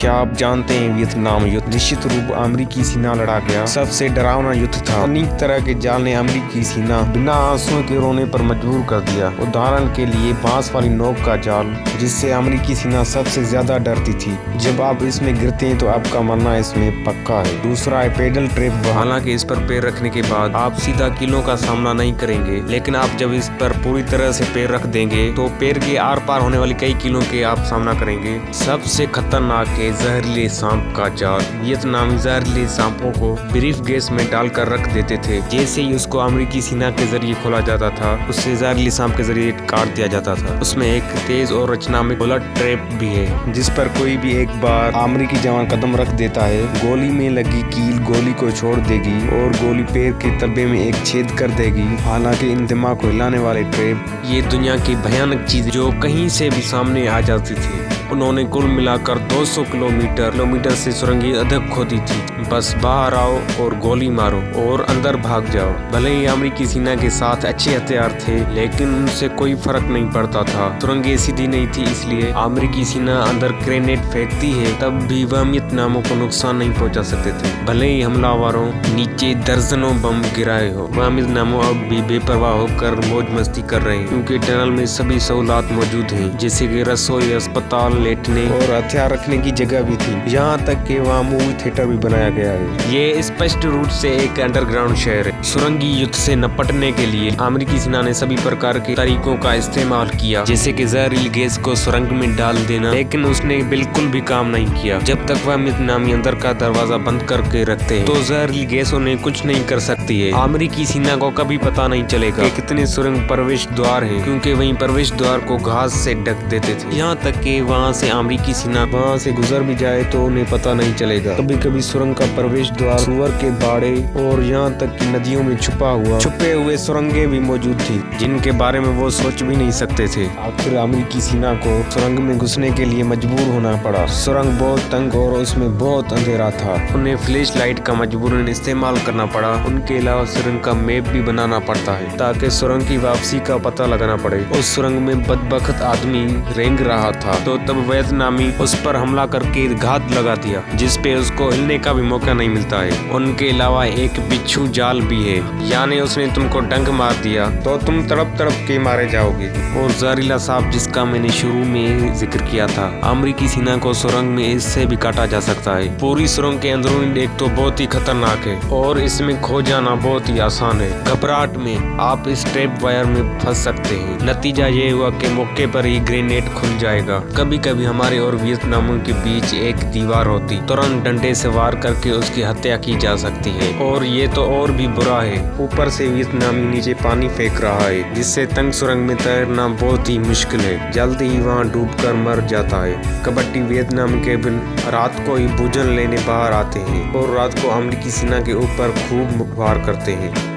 क्या आप जानते हैं वियतनाम युद्ध निश्चित रूप अमेरिकी सेना लड़ा गया सबसे डरावना युद्ध था। अनेक तरह के जाल ने अमेरिकी सेना बिना आंसुओं के रोने पर मजबूर कर दिया। उदाहरण के लिए बांस वाली नोक का जाल, जिससे अमेरिकी सेना सबसे ज्यादा डरती थी। जब आप इसमें गिरते हैं तो आपका मरना इसमें पक्का है। दूसरा है पेडल ट्रैप। हालांकि इस पर पैर रखने के बाद आप सीधा कीलों का सामना नहीं करेंगे, लेकिन आप जब इस पर पूरी तरह से पैर रख देंगे तो पैर के आर पार होने वाली कई कीलों के आप सामना करेंगे। सबसे खतरनाक है जहरीले सांप का जाल। वियतनामी जहरीले सांपों को ब्रीफ केस में डालकर रख देते थे। जैसे ही उसको अमेरिकी सेना के जरिए खोला जाता था, उससे जहरीले सांप के जरिए काट दिया जाता था। उसमें एक तेज और रचनात्मक बुलेट ट्रैप भी है, जिस पर कोई भी एक बार अमेरिकी जवान कदम रख देता है, गोली में लगी कील गोली को छोड़ देगी और गोली पैर के तलबे में एक छेद कर देगी। हालांकि इन दिमाग को हिलाने वाले ट्रैप ये दुनिया की भयानक चीज जो कहीं से भी सामने आ जाती थी। उन्होंने कुल मिलाकर 200 किलोमीटर से सुरंगें अधिक खोदी थी। बस बाहर आओ और गोली मारो और अंदर भाग जाओ। भले ही अमेरिकी सेना के साथ अच्छे हथियार थे, लेकिन उनसे कोई फर्क नहीं पड़ता था। सुरंगें सीधी नहीं थी, इसलिए अमेरिकी सेना अंदर ग्रेनेड फेंकती है, तब भी वह वियतनामियों को नुकसान नहीं पहुंचा सकते थे। भले ही हमलावरों नीचे दर्जनों बम गिराए हो, वह वियतनामी अब भी बेपरवाह होकर मौज मस्ती कर रहे हैं, क्योंकि टनल में सभी सहूलत मौजूद हैं, जैसे कि रसोई, अस्पताल, लेटने और हथियार रखने की जगह भी थी। यहाँ तक कि वहाँ मूवी थिएटर भी बनाया गया है। ये स्पष्ट रूप से एक अंडरग्राउंड शहर है। सुरंगी युद्ध से निपटने के लिए अमेरिकी सेना ने सभी प्रकार के तरीकों का इस्तेमाल किया, जैसे कि जहरीली गैस को सुरंग में डाल देना, लेकिन उसने बिल्कुल भी काम नहीं किया। जब तक वह वियतनामी अंदर का दरवाजा बंद करके रखते हैं, तो जहरीली गैस उन्हें कुछ नहीं कर सकती है। अमेरिकी सेना को कभी पता नहीं चलेगा कि कितने सुरंग प्रवेश द्वार हैं, क्योंकि वहीं प्रवेश द्वार को घास से ढक देते थे। यहाँ तक कि वहाँ से अमेरिकी सेना वहाँ से गुजर भी जाए तो उन्हें पता नहीं चलेगा। कभी कभी सुरंग का प्रवेश द्वार सुअर के बाड़े और यहाँ तक कि नदियों में छुपे हुए सुरंगें भी मौजूद थी, जिनके बारे में वो सोच भी नहीं सकते थे। आखिर अमेरिकी सेना को सुरंग में घुसने के लिए मजबूर होना पड़ा। सुरंग बहुत तंग और उसमें बहुत अंधेरा था। उन्हें फ्लैश लाइट का मजबूरन इस्तेमाल करना पड़ा। उनके अलावा सुरंग का मैप भी बनाना पड़ता है, ताकि सुरंग की वापसी का पता लगाना पड़े। उस सुरंग में बदबख्त आदमी रेंग रहा था, तो तब वियतनामी उस पर हमला करके घात लगा दिया, जिसपे उसको हिलने का भी मौका नहीं मिलता है। उनके अलावा एक बिच्छू जाल भी है, यानी उसने तुमको डंक मार दिया तो तुम तड़प के मारे जाओगे। और जहरीला सांप, जिसका मैंने शुरू में जिक्र किया था, अमेरिकी सेना को सुरंग में इससे भी काटा जा सकता है। पूरी सुरंग के अंदरूनी एक तो बहुत ही खतरनाक है और इसमें खो जाना बहुत ही आसान है। घबराहट में आप इस ट्रैप वायर में फंस सकते हैं। नतीजा ये हुआ कि मौके पर ही ग्रेनेड खुल जाएगा। कभी कभी हमारे और वियतनामियों के बीच एक दीवार होती, तुरंत डंडे से वार करके उसकी हत्या की जा सकती है। और ये तो और भी बुरा है, ऊपर से वियतनामी नीचे पानी फेंक रहा है, जिससे तंग सुरंग में तैरना बहुत ही मुश्किल है। जल्दी ही वहाँ डूबकर मर जाता है। कबड्डी वियतनामी केवल रात को ही भोजन लेने बाहर आते हैं और रात को अमेरिकी सेना के ऊपर खूब वार करते हैं।